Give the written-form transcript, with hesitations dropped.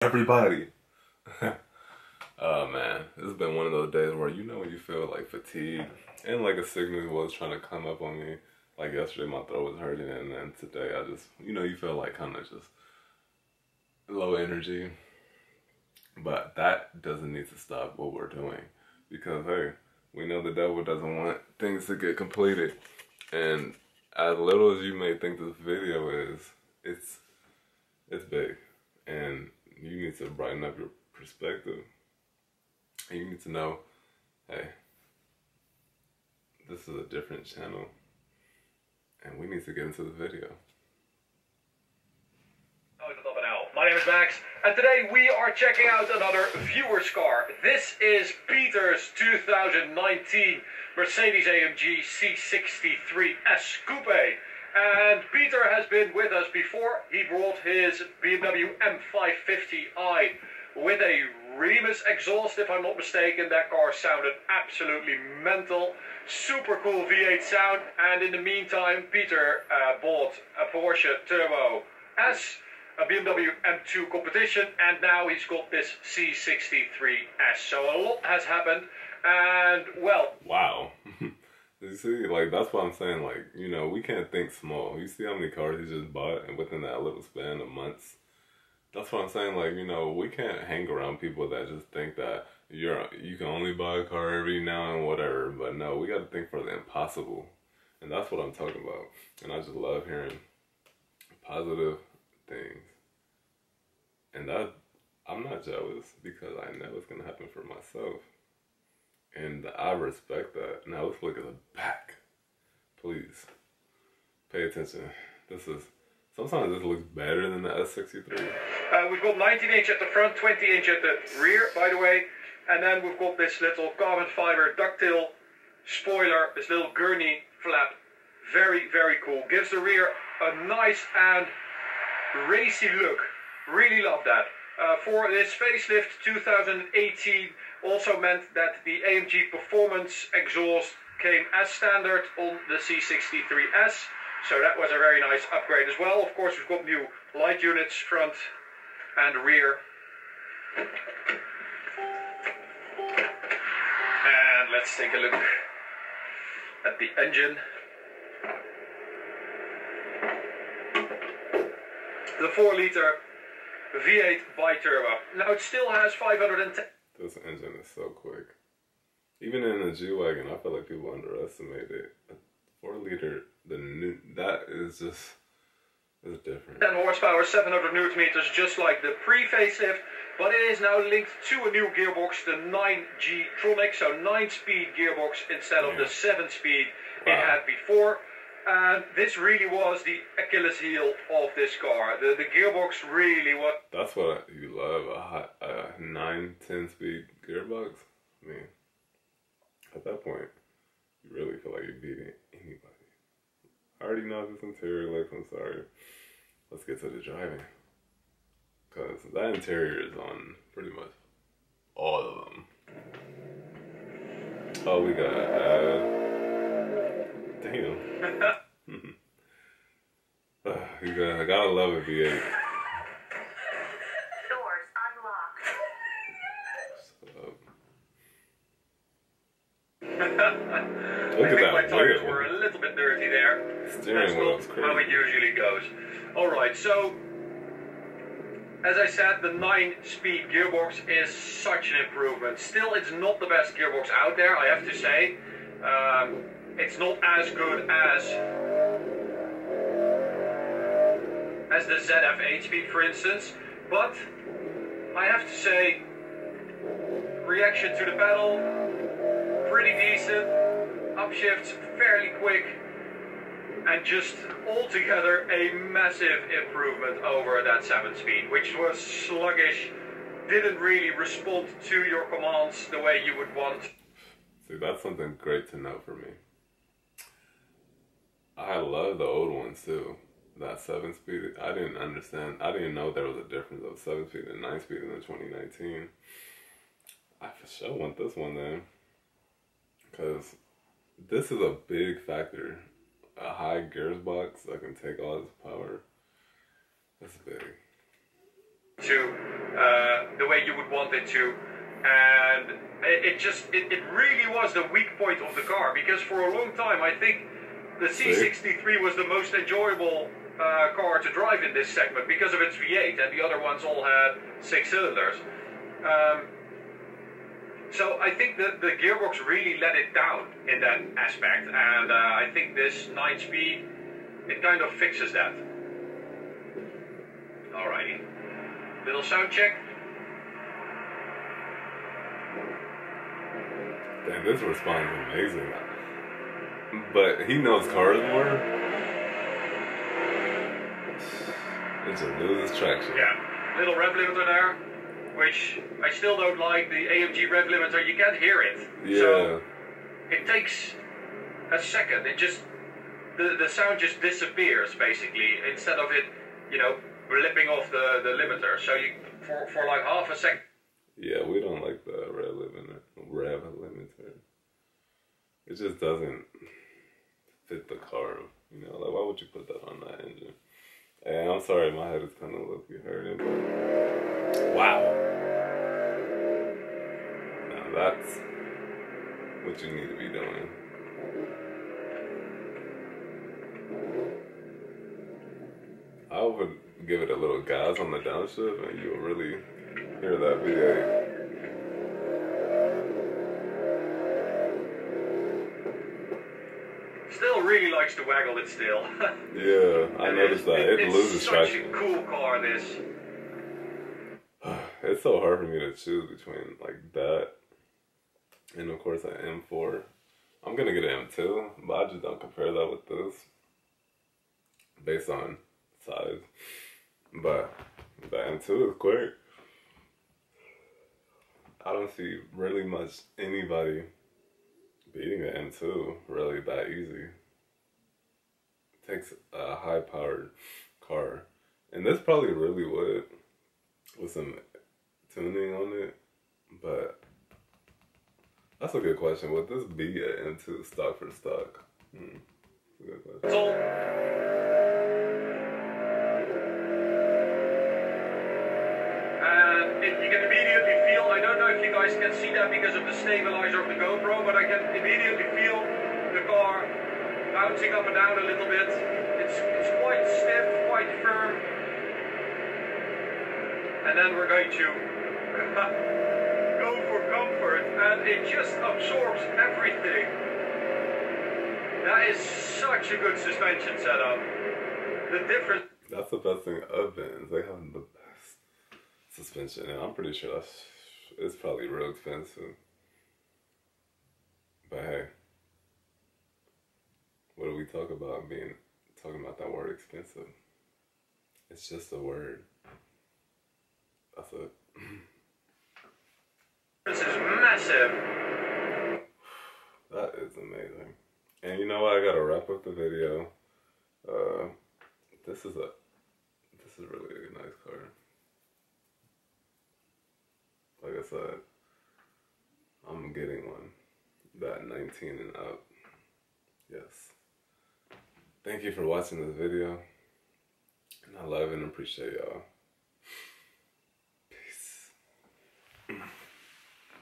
Everybody. Oh man, it's been one of those days where when you feel like fatigue and like a sickness was trying to come up on me. Like yesterday my throat was hurting, and then today I just, you feel like kind of just low energy. But that doesn't need to stop what we're doing, because hey, we know the devil doesn't want things to get completed. And as little as you may think this video is, it's big. And you need to brighten up your perspective. And you need to know, hey, this is a different channel. And we need to get into the video. My name is Max, and today we are checking out another viewer's car. This is Peter's 2019 Mercedes-AMG C63 Coupe. And Peter has been with us before. He brought his BMW M550i with a Remus exhaust, if I'm not mistaken. That car sounded absolutely mental. Super cool V8 sound. And in the meantime, Peter bought a Porsche Turbo S, a BMW M2 competition, and now he's got this C63S. So a lot has happened, and well... Wow. You see, like, that's what I'm saying, like, we can't think small. You see how many cars he just bought, and within that little span of months? That's what I'm saying, like, we can't hang around people that just think that you can only buy a car every now and whatever, but no, we gotta think for the impossible. And that's what I'm talking about. And I just love hearing positive things. And I'm not jealous, because I know it's gonna happen for myself. And I respect that. Now let's look at the back. Please pay attention. Sometimes this looks better than the S63. We've got 19-inch at the front, 20-inch at the rear, by the way. And then we've got this little carbon fiber ducktail spoiler, this little gurney flap. Very, very cool. Gives the rear a nice and racy look. Really love that. For this facelift 2018 also meant that the AMG Performance exhaust came as standard on the C63S. So that was a very nice upgrade as well. Of course, we've got new light units front and rear. And let's take a look at the engine. The 4-liter V8 bi-turbo. Now it still has 510. This engine is so quick. Even in the G-Wagon, I feel like people underestimate it. A 4-liter, that is just, it's different. 10 horsepower, 700 newton meters, just like the pre-facelift, but it is now linked to a new gearbox, the 9G Tronic, so 9-speed gearbox instead of the 7-speed it had before. And this really was the Achilles heel of this car. The gearbox really was... That's what you love, a 9-10 speed gearbox. I mean, at that point, you really feel like you're beating anybody. I already know this interior looks, I'm sorry. Let's get to the driving. Because that interior is on pretty much all of them. Oh, we got damn. I gotta love a V8. Doors unlocked. Look I at think that. my tires were a little bit dirty there. Steering wheel's crazy. How it usually goes. Alright, so as I said, the 9-speed gearbox is such an improvement. Still, it's not the best gearbox out there, I have to say. It's not as good as the ZF 8-speed, for instance, but I have to say, reaction to the pedal, pretty decent, upshifts fairly quick, and just altogether a massive improvement over that 7-speed, which was sluggish, didn't really respond to your commands the way you would want. See, that's something great to know for me. I love the old ones too. That 7-speed, I didn't understand. I didn't know there was a difference of 7-speed and 9-speed in the 2019. I for sure want this one then, because this is a big factor. A high gearbox that can take all this power. That's big. to the way you would want it to, and it really was the weak point of the car, because for a long time I think the C63 was the most enjoyable car to drive in this segment because of its V8, and the other ones all had 6 cylinders. So I think the gearbox really let it down in that aspect, and I think this 9-speed, it kind of fixes that. Alrighty, little sound check. Damn, this response is amazing. But he knows cars more. It just loses traction. Yeah, little rev limiter there, which I still don't like. The AMG rev limiter, you can't hear it. Yeah. So it takes a second. It just, the sound just disappears basically, instead of it, you know, blipping off the limiter. So you, for like half a second. Yeah, we don't like the rev limiter. It just doesn't fit the car. You know, like, why would you put that on that engine? Hey, I'm sorry, my head is kind of low-key hurting, but wow. Now that's what you need to be doing. I would give it a little gas on the downshift, and you'll really hear that V8. Still really likes to waggle it still. Yeah, I noticed that. It loses traction. It's such a cool car, this. It's so hard for me to choose between like that and of course an M4. I'm gonna get an M2, but I just don't compare that with this based on size. But the M2 is quick. I don't see really much anybody beating an M2 really that easy. It takes a high powered car, and this probably really would with some tuning on it, but that's a good question. Would this be an M2 stock for stock? That's a good question. And you can immediately feel, I don't know if you guys can see that because of the stabilizer of the GoPro, but I can immediately feel the car bouncing up and down a little bit. It's quite stiff, quite firm. And then we're going to go for comfort, and it just absorbs everything. That is such a good suspension setup. The difference. That's the best thing of Benz. They have the best suspension, and I'm pretty sure it's probably real expensive. But hey, what do we talk about talking about that word expensive? It's just a word. That's it. This is massive. That is amazing. And you know what? I gotta wrap up the video. This is really a nice car. Like I said, I'm getting one. That 19 and up. Yes. Thank you for watching this video. And I love and appreciate y'all.